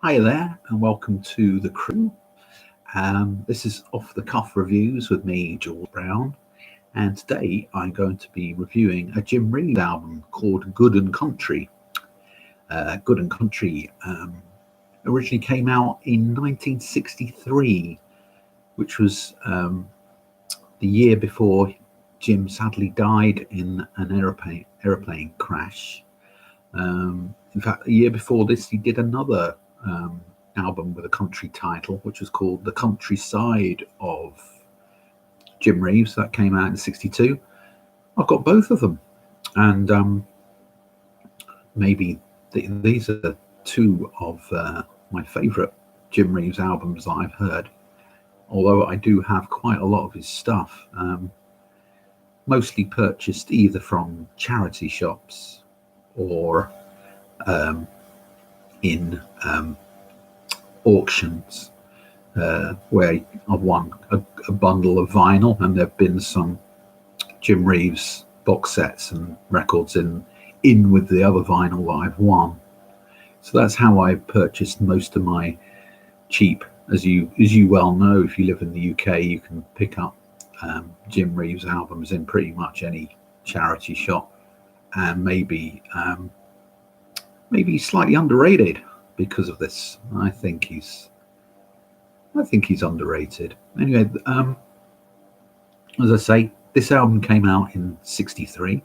Hi there, and welcome to the crew. This is Off the Cuff Reviews with me, George Brown, and today I'm going to be reviewing a Jim Reeves album called Good and Country. Good and Country originally came out in 1963, which was the year before Jim sadly died in an aeroplane crash. In fact, a year before this, he did another album with a country title, which was called The Countryside of Jim Reeves. That came out in '62. I've got both of them, and maybe these are two of my favourite Jim Reeves albums that I've heard. Although I do have quite a lot of his stuff, mostly purchased either from charity shops or in auctions where I've won a bundle of vinyl, and there have been some Jim Reeves box sets and records in with the other vinyl that I've won. So that's how I purchased most of my cheap. As you well know, if you live in the UK, you can pick up Jim Reeves albums in pretty much any charity shop, and maybe slightly underrated because of this. I think he's underrated. Anyway, as I say, this album came out in '63.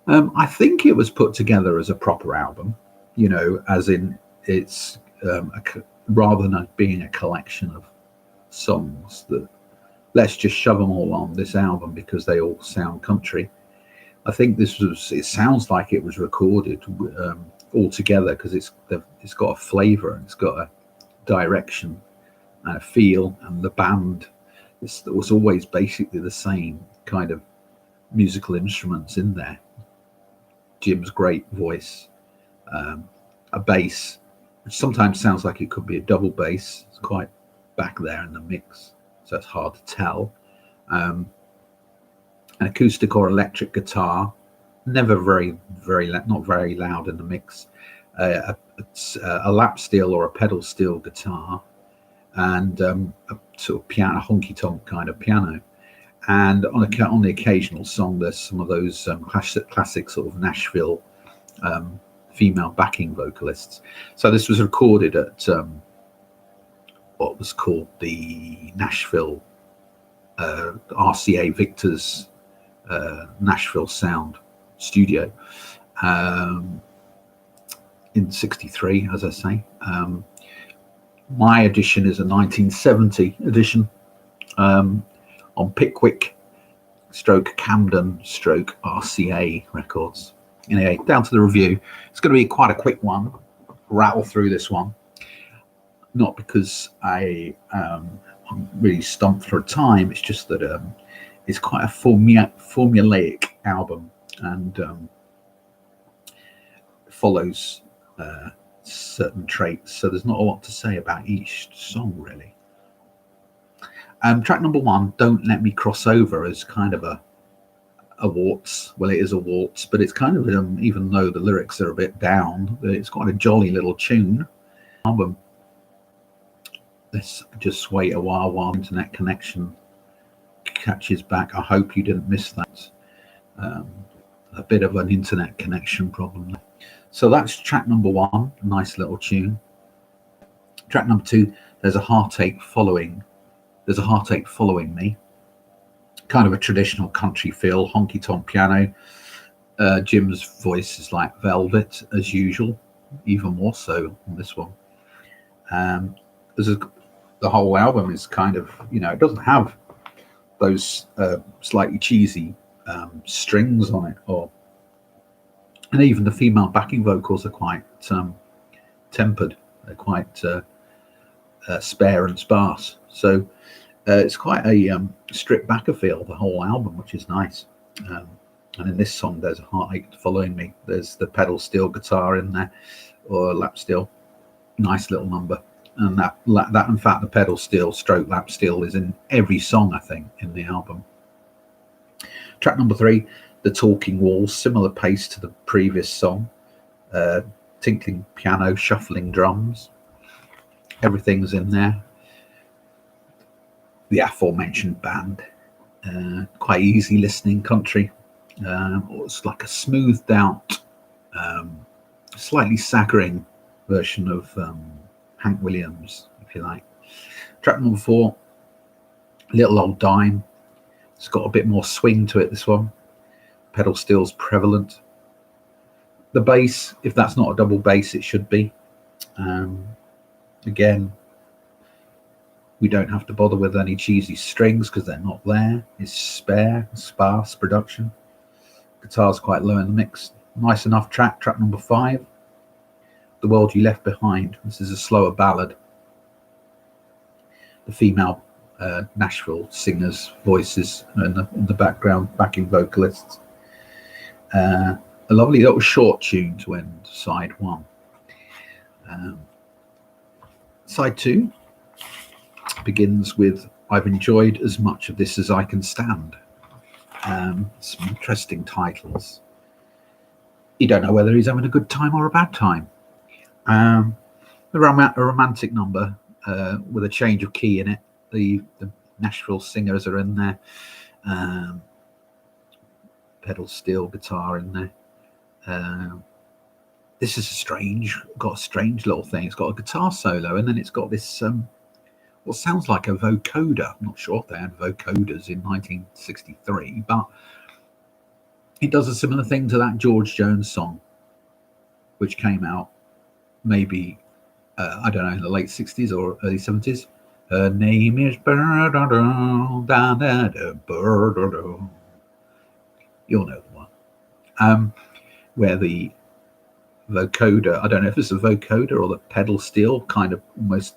I think it was put together as a proper album, as in it's rather than being a collection of songs that let's just shove them all on this album because they all sound country. I think it sounds like it was recorded all together because it's got a flavour and it's got a direction and a feel, and the band was always basically the same kind of musical instruments in there. Jim's great voice, a bass, which sometimes sounds like it could be a double bass. It's quite back there in the mix, so it's hard to tell. An acoustic or electric guitar, never not very loud in the mix. A lap steel or a pedal steel guitar, and a sort of piano, honky tonk kind of piano. And on the occasional song, there's some of those classic sort of Nashville female backing vocalists. So this was recorded at what was called the Nashville RCA Victor's Nashville Sound Studio in '63, as I say. My edition is a 1970 edition on Pickwick / Camden / RCA records. Anyway, down to the review. It's going to be quite a quick one. Rattle through this one, not because I'm really stumped for time. It's just that it's quite a formulaic album, and follows certain traits. So there's not a lot to say about each song, really. Track number 1, Don't Let Me Cross Over, is kind of a waltz. Well, it is a waltz, but it's kind of, even though the lyrics are a bit down, it's quite a jolly little tune. Album. Let's just wait a while internet connection catches back. I hope you didn't miss that. A bit of an internet connection problem. So that's track number 1, a nice little tune. Track number 2, There's a Heartache Following Me. Kind of a traditional country feel, honky tonk piano. Jim's voice is like velvet as usual, even more so on this one. The whole album is kind of, it doesn't have those slightly cheesy strings on it, and even the female backing vocals are quite tempered. They're quite spare and sparse. So it's quite a stripped back feel, the whole album, which is nice. And in this song, There's a Heartache Following Me, there's the pedal steel guitar in there, or lap steel. Nice little number. And that in fact, the pedal steel / lap steel is in every song, I think, in the album. Track number 3, The Talking Walls, similar pace to the previous song. Tinkling piano, shuffling drums. Everything's in there. The aforementioned band, quite easy listening country. It's like a smoothed out, slightly saccharine version of Hank Williams, if you like. Track number 4, Little Old Dime. It's got a bit more swing to it, this one. Pedal steel's prevalent. The bass, if that's not a double bass, it should be. Again, we don't have to bother with any cheesy strings because they're not there. It's sparse production. Guitar's quite low in the mix. Nice enough track. Track number 5, The World You Left Behind. This is a slower ballad. The female Nashville singers' voices in the background, backing vocalists. A lovely little short tune to end side 1. Side 2 begins with I've enjoyed as much of this as I can stand. Some interesting titles. You don't know whether he's having a good time or a bad time. A romantic number with a change of key in it. The Nashville singers are in there. Pedal steel guitar in there. This is got a strange little thing. It's got a guitar solo, and then it's got this what sounds like a vocoder. I'm not sure if they had vocoders in 1963, but it does a similar thing to that George Jones song, which came out maybe, I don't know, in the late 60s or early 70s. Her name is you'll know the one. Where the vocoder, I don't know if it's a vocoder or the pedal steel, kind of almost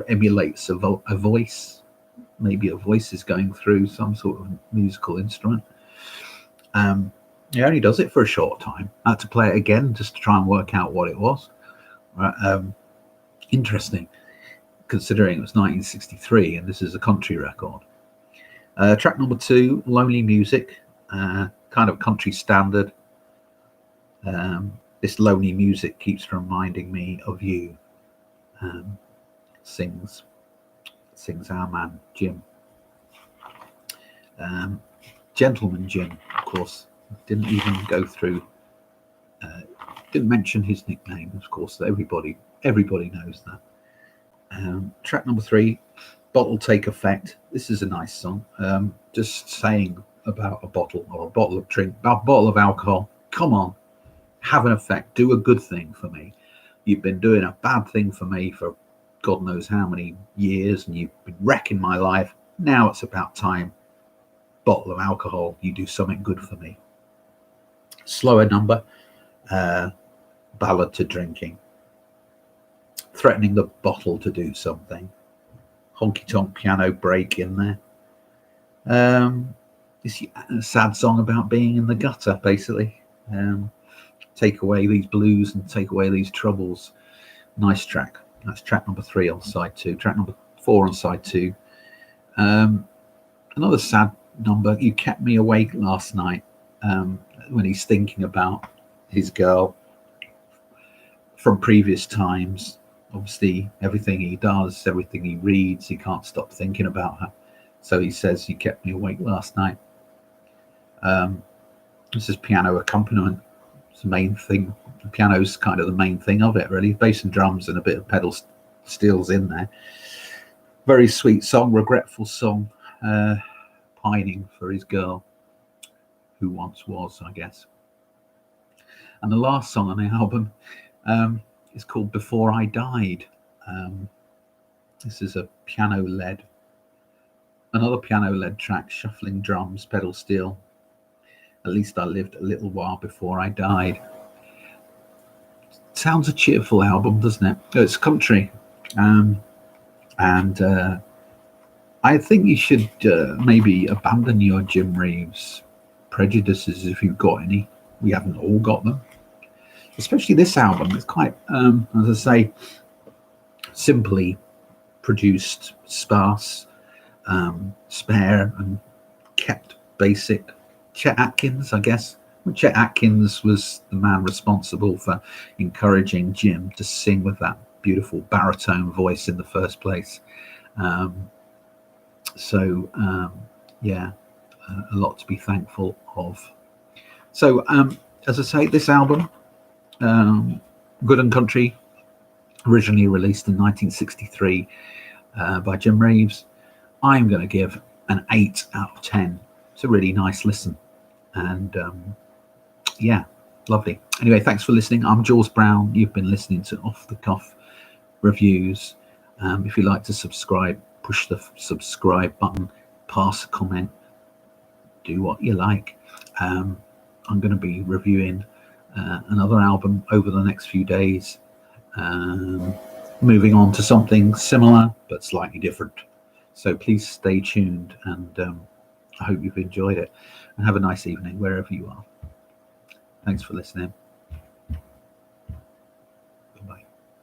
emulates a voice. Maybe a voice is going through some sort of musical instrument. He only does it for a short time. I had to play it again just to try and work out what it was. Interesting, considering it was 1963 and this is a country record. Track number 2, Lonely Music, kind of country standard. This lonely music keeps reminding me of you. Sings our man Jim. Gentleman Jim, of course, didn't even go through. Didn't mention his nickname, of course. Everybody knows that. Track number 3, Bottle Take Effect. This is a nice song. Just saying about a bottle or a bottle of drink, a bottle of alcohol. Come on, have an effect. Do a good thing for me. You've been doing a bad thing for me for God knows how many years, and you've been wrecking my life. Now it's about time. Bottle of alcohol, you do something good for me. Slower number, ballad to drinking. Threatening the bottle to do something. Honky tonk piano break in there. It's a sad song about being in the gutter, basically. Take away these blues and take away these troubles. Nice track. That's track number 3 on side 2. Track number 4 on side 2. Another sad number. You kept me awake last night, when he's thinking about his girl from previous times. Obviously, everything he does, everything he reads, he can't stop thinking about her. So he says, you kept me awake last night. This is piano accompaniment. It's the main thing. The piano's kind of the main thing of it, really. Bass and drums and a bit of pedal steels in there. Very sweet song, regretful song, pining for his girl, who once was, I guess. And the last song on the album is called Before I Died. This is a another piano-led track, shuffling drums, pedal steel. At least I lived a little while before I died. Sounds a cheerful album, doesn't it? It's country. And I think you should maybe abandon your Jim Reeves prejudices if you've got any. We haven't all got them. Especially this album. It's quite, as I say, simply produced, sparse, spare, and kept basic. Chet Atkins, I guess. Well, Chet Atkins was the man responsible for encouraging Jim to sing with that beautiful baritone voice in the first place. Um, yeah, a lot to be thankful of. So, as I say, this album, Good and Country, originally released in 1963 by Jim Reeves, I'm going to give an 8 out of 10. It's a really nice listen. And yeah, lovely. Anyway, thanks for listening. I'm Jules Brown. You've been listening to Off the Cuff Reviews. If you'd like to subscribe, push the subscribe button, pass a comment, do what you like. I'm going to be reviewing another album over the next few days, moving on to something similar but slightly different. So please stay tuned, and I hope you've enjoyed it, and have a nice evening wherever you are. Thanks for listening.